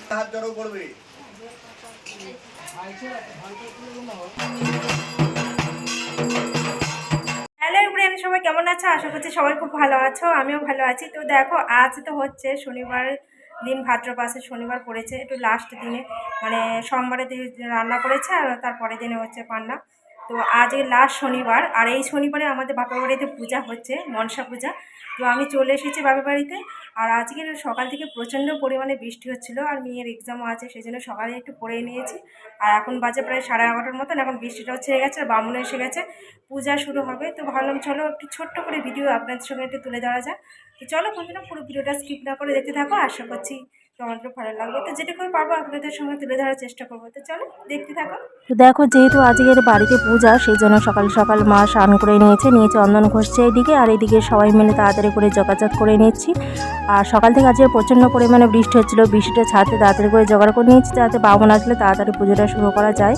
হাত জড়ো করবে। হ্যালো এভরিওয়ান, সবাই কেমন আছো? আশা করছি সবাই খুব ভালো আছো, আমিও ভালো আছি। তো দেখো, আজ তো হচ্ছে শনিবার দিন, ভাদ্রমাসে শনিবার পড়েছে, একটু লাস্ট দিনে, মানে সোমবারের দিন রান্না করেছে আর তারপরের দিনে হচ্ছে পান্না। তো আজকে লাস্ট শনিবার, আর এই শনিবারে আমাদের বাপের বাড়িতে পূজা হচ্ছে, মনসা পূজা। তো আমি চলে এসেছি বাপের বাড়িতে। আর আজকের সকাল থেকে প্রচণ্ড পরিমাণে বৃষ্টি হচ্ছিলো, আর মেয়ের এক্সামও আছে, সেই জন্য সকালে একটু পড়ে নিয়েছি। আর এখন বাজে প্রায় 11:30 মতন, এখন বৃষ্টিটাও ছেড়ে গেছে, আর বামুন এসে গেছে, পূজা শুরু হবে। তো ভাবলাম চলো একটু ছোট্ট করে ভিডিও আপনাদের সঙ্গে একটু তুলে ধরা যায়। তো চলো বন্ধুরা, পুরো ভিডিওটা স্কিপ না করে দেখতে থাকো, আশা করছি তোমাদের ভালো লাগবে। তো যেটুকু পারবো আপনাদের সঙ্গে তুলে ধরার চেষ্টা করবো। তো চলো দেখতে থাকো। তো দেখো, যেহেতু আজকের বাড়িতে পূজা, সেই জন্য সকাল সকাল মা স্নান করে নিয়ে চন্দন ঘষছে এইদিকে, আর এইদিকে সবাই মিলে তাড়াতাড়ি করে যোগাযোগ করে নিচ্ছি। আর সকাল থেকে আজকে প্রচণ্ড পরিমাণে বৃষ্টি হচ্ছিলো, বৃষ্টিটা ছাড়তে তাড়াতাড়ি করে জোগাড় করে নিয়েছি, যাতে বামুন আসলে তাড়াতাড়ি পুজোটা শুরু করা যায়।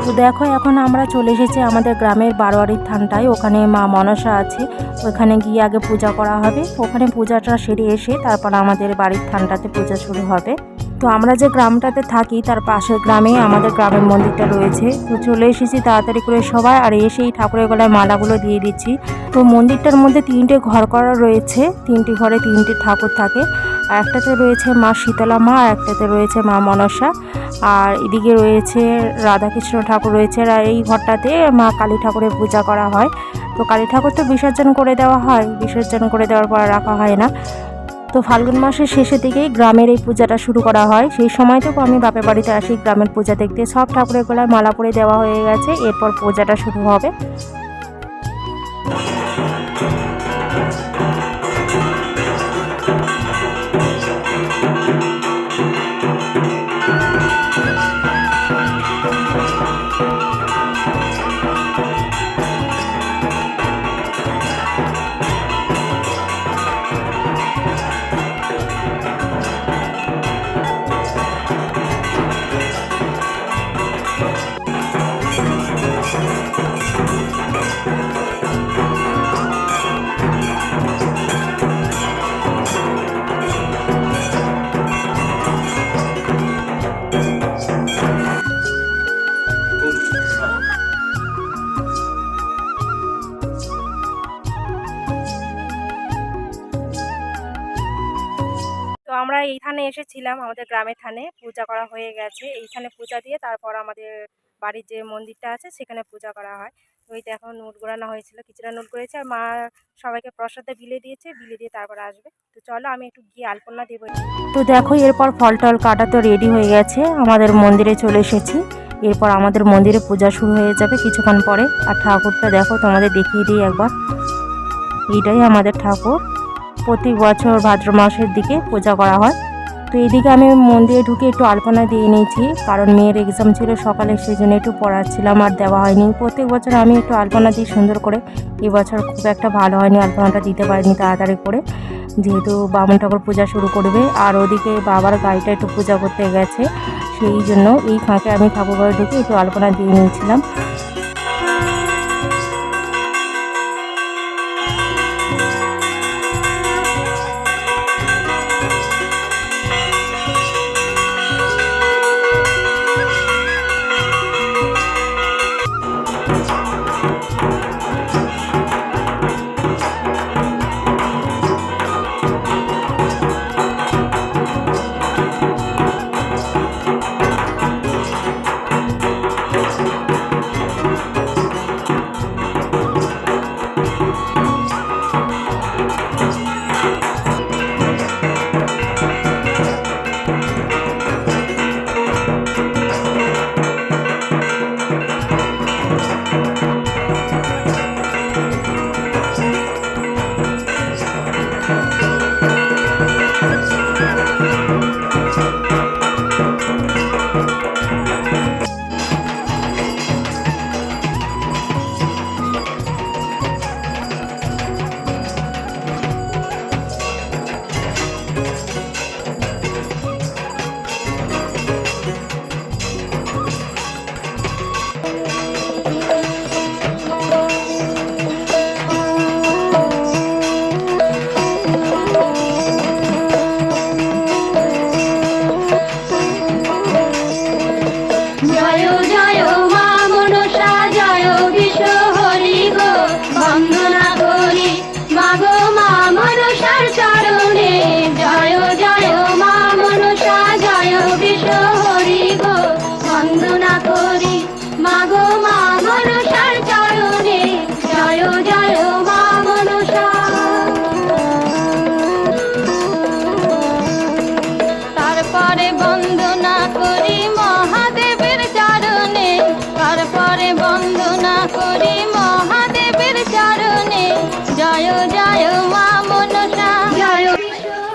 তো দেখো, এখন আমরা চলে এসেছি আমাদের গ্রামের বারোয়ারির থানটায়। ওখানে মা মনসা আছে, ওখানে গিয়ে আগে পূজা করা হবে। ওখানে পূজাটা সেরে এসে তারপর আমাদের বাড়ির থানটাতে পূজা শুরু হবে। তো আমরা যে গ্রামটাতে থাকি তার পাশের গ্রামেই আমাদের গ্রামের মন্দিরটা রয়েছে। তো চলে এসেছি তাড়াতাড়ি করে সবাই, আর এসেই ঠাকুরের গলায় মালাগুলো দিয়ে দিচ্ছি। তো মন্দিরটার মধ্যে 3টে ঘর করা রয়েছে, 3টি ঘরে 3টি ঠাকুর থাকে। আর একটাতে রয়েছে মা শীতলা মা, আর একটাতে রয়েছে মা মনসা, আর এদিকে রয়েছে রাধাকৃষ্ণ ঠাকুর রয়েছে। আর এই ঘরটাতে মা কালী ঠাকুরের পূজা করা হয়। তো কালী ঠাকুর তো বিসর্জন করে দেওয়া হয়, বিসর্জন করে দেওয়ার পর রাখা হয় না। তো ফাল্গুন মাসের শেষের দিকেই গ্রামের এই পূজাটা শুরু করা হয়। সেই সময় তো আমি বাপের বাড়িতে আসি গ্রামের পূজা দেখতে। সব ঠাকুরের গলায় মালা পরে দেওয়া হয়ে গেছে, এরপর পূজাটা শুরু হবে। তো আমরা এইখানে এসেছিলাম, আমাদের গ্রামের থানে পূজা করা হয়ে গেছে। এইখানে পূজা দিয়ে তারপর আমাদের বাড়ির যে মন্দিরটা আছে সেখানে পূজা করা হয়। তো এই দেখো, নোট গোড়ানো হয়েছিল, কিছুটা নোট করেছে, আর মা সবাইকে প্রসাদে বিলে দিয়েছে, বিলে দিয়ে তারপর আসবে। তো চলো আমি একটু গিয়ে আলপনা দেবো। তো দেখো, এরপর ফল টল কাটা তো রেডি হয়ে গেছে, আমাদের মন্দিরে চলে এসেছি। এরপর আমাদের মন্দিরে পূজা শুরু হয়ে যাবে কিছুক্ষণ পরে। আর ঠাকুরটা দেখো, তোমাদের দেখিয়ে দিই একবার। এইটাই আমাদের ঠাকুর, প্রতি বছর ভাদ্র মাসের দিকে পূজা করা হয়। তো এদিকে আমি মন্দিরে ঢুকে একটু আলপনা দিয়ে নিয়েছি, কারণ মেয়ের এক্সাম ছিল সকালে, সেই জন্য একটু পড়াচ্ছিলাম আর দেওয়া হয়নি। প্রত্যেক বছর আমি একটু আলপনা দিই সুন্দর করে, এবছর খুব একটা ভালো হয়নি, আলপনাটা দিতে পারিনি তাড়াতাড়ি করে, যেহেতু বামুন ঠাকুর পূজা শুরু করবে। আর ওদিকে বাবার গাড়িটা একটু পূজা করতে গেছে, সেই জন্য এই ফাঁকে আমি ঠাকুর ঘরে ঢুকে একটু আলপনা দিয়ে নিয়েছিলাম।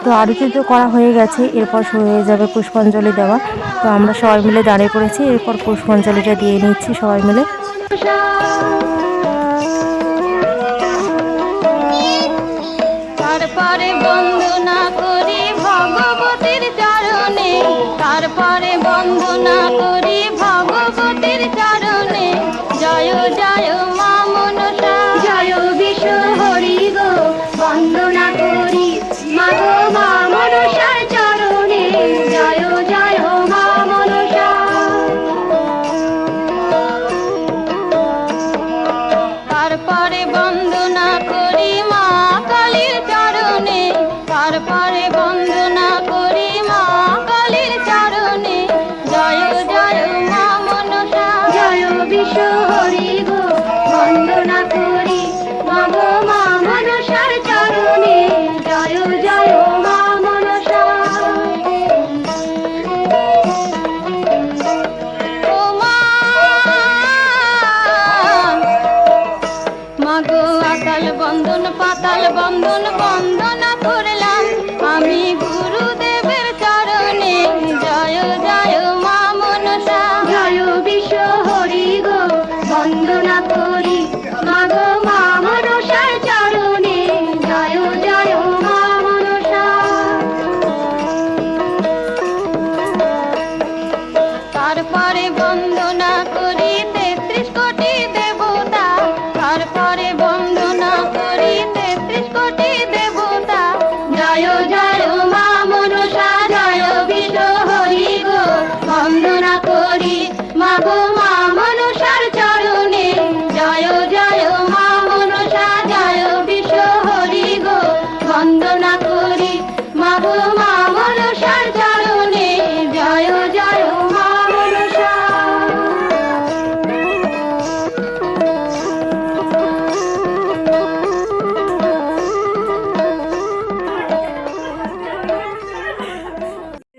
তো আরতি তো করা হয়ে গেছে, এরপর শুরু হয়ে যাবে পুষ্পাঞ্জলি দেওয়া। তো আমরা সবাই মিলে দাঁড়িয়ে পড়েছি, এরপর পুষ্পাঞ্জলিটা দিয়ে নিচ্ছি সবাই মিলে। তারপরে বন্দনা করি ভগবতীর চরণে, তারপরে বন্দনা করি ভগবতীর চরণে। জয় জয় মা মনসা, জয় বিশ্ব হরি গো, বন্দনা করি মা গো মা মনসার চরণে। জয় জয় মা মনসা। তারপরে বন্দনা করি মা কালীর চরণে, তারপরে বন্দনা করি মা কালীর চরণে। জয় জয় মা মনসা, জয় বিশ্ব হরি গো, বন্দনা করি মা গো মা মনসার চরণে। জয় জয় মা মনসা। ও মা মাগো আকাল বন্ধন পাতাল বন্ধন বন্দনা করলাম আমি গুরুদেবের চরণে। জয় জয় মা মনসা, জয় বিশ্ব হরি গো, বন্দনা করি মাগো মা মনসার চরণে। জয় জয় মা মনসা। তারপরে বন্দনা করি ৩৩ কোটি দেবতা, তারপরে বন্দনা করি ৩৩ কোটি দেবতা। জয় জয় মা মনসা, জয় বিশ্ব হরি গো, বন্দনা করি মা গো মা মনসার চরণে। জয় জয় মা মনসা, জয় বিশ্ব হরি গো, বন্দনা করি মা গো মা মনসার চরণে। জয় জয় মা মনসা।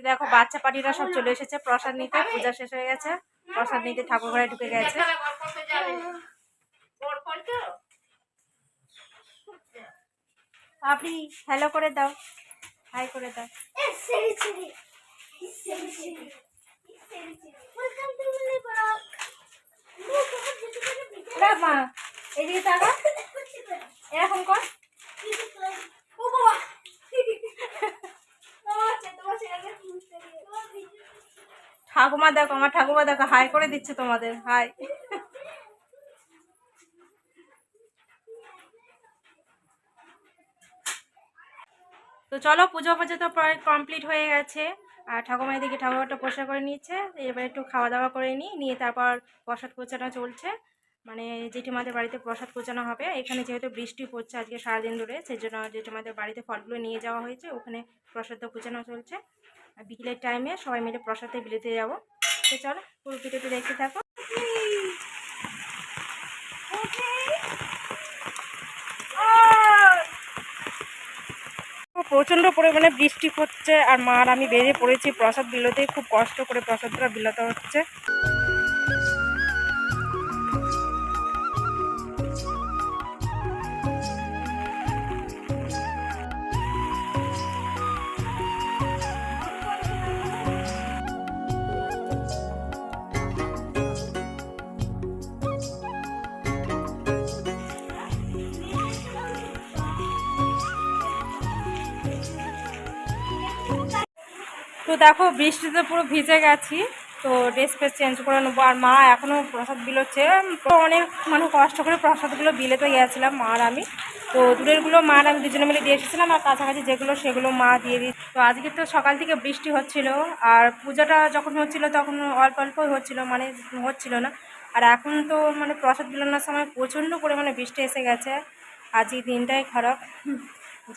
দেখো বাচ্চা পার্টিরা সব চলে এসেছে প্রসাদ নিতে, পূজা শেষ হয়ে গেছে, প্রসাদ নিতে ঠাকুর ঘরে ঢুকে গেছে। আপনি হ্যালো করে দাও, হাই করে দাও। মা এদিকে তাকা, এরকম কর। ঠাকুমা দেখো, আমার ঠাকুমা দেখো হাই করে দিচ্ছে তোমাদের, হাই। তো চলো, পুজো পুজো তো প্রায় কমপ্লিট হয়ে গেছে, আর ঠাকুমা এদিকে ঠাকুরটা পরিষ্কার করে নিচ্ছে। এবার একটু খাওয়া দাওয়া করে নিয়ে তারপর প্রসাদ কোচানো চলছে, মানে জেঠিমাদের বাড়িতে প্রসাদ কোচানো হবে। এখানে যেহেতু বৃষ্টি পড়ছে আজকে সারাদিন ধরে, সেই জন্য জেঠিমাদের বাড়িতে ফলগুলো নিয়ে যাওয়া হয়েছে, ওখানে প্রসাদ কোচানো চলছে। আর বিকেলের টাইমে সবাই মিলে প্রসাদে বিলিতে যাবো। তো চলো পুরো ভিডিওটি দেখতে থাকো। প্রচণ্ড পরিমাণে বৃষ্টি হচ্ছে, আর মা আর আমি বেরিয়ে পড়েছি প্রসাদ বিলোতে। খুব কষ্ট করে প্রসাদটা বিলাতে হচ্ছে। তো দেখো বৃষ্টিতে পুরো ভিজে গেছি, তো ড্রেস ফ্রেস চেঞ্জ করে নেবো। আর মা এখনও প্রসাদ বিলোচ্ছে, তো অনেক মানে কষ্ট করে প্রসাদগুলো বিলেতে গিয়েছিলাম মা আর আমি। তো দূরেরগুলো মা আর আমি দুজনে মিলে দিয়ে এসেছিলাম, আর কাছাকাছি যেগুলো সেগুলো মা দিয়ে দিই। তো আজকে তো সকাল থেকে বৃষ্টি হচ্ছিল, আর পূজাটা যখন হচ্ছিল তখন অল্প অল্পই হচ্ছিল, মানে হচ্ছিল না। আর এখন তো মানে প্রসাদ বিলানোর সময় প্রচণ্ড পরিমাণে বৃষ্টি এসে গেছে। আজকে দিনটাই খারাপ,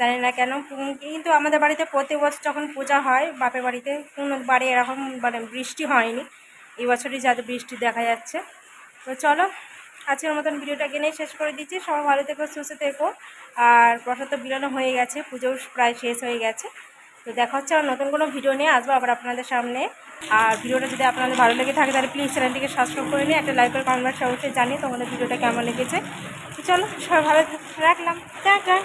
জানি না কেন। কিন্তু আমাদের বাড়িতে প্রতি বছর যখন পূজা হয় বাপের বাড়িতে, কোনো বাড়ি এরকম মানে বৃষ্টি হয়নি, এই বছরই যাতে বৃষ্টি দেখা যাচ্ছে। তো চলো আজকের মতন ভিডিওটা এখানেই শেষ করে দিচ্ছি। সবাই ভালো থেকো, সুস্থ থেকো। আর প্রসাদ তো বিলানো হয়ে গেছে, পুজোও প্রায় শেষ হয়ে গেছে। তো দেখা হচ্ছে আর নতুন কোনো ভিডিও নিয়ে আসবো আবার আপনাদের সামনে। আর ভিডিওটা যদি আপনাদের ভালো লেগে থাকে তাহলে প্লিজ চ্যানেলটিকে সাবস্ক্রাইব করে নিয়ে একটা লাইক করে কমেন্ট অবশ্যই জানিয়ে তোমাদের ভিডিওটা কেমন লেগেছে। তো চলো সবাই ভালো রাখলাম, টাটা।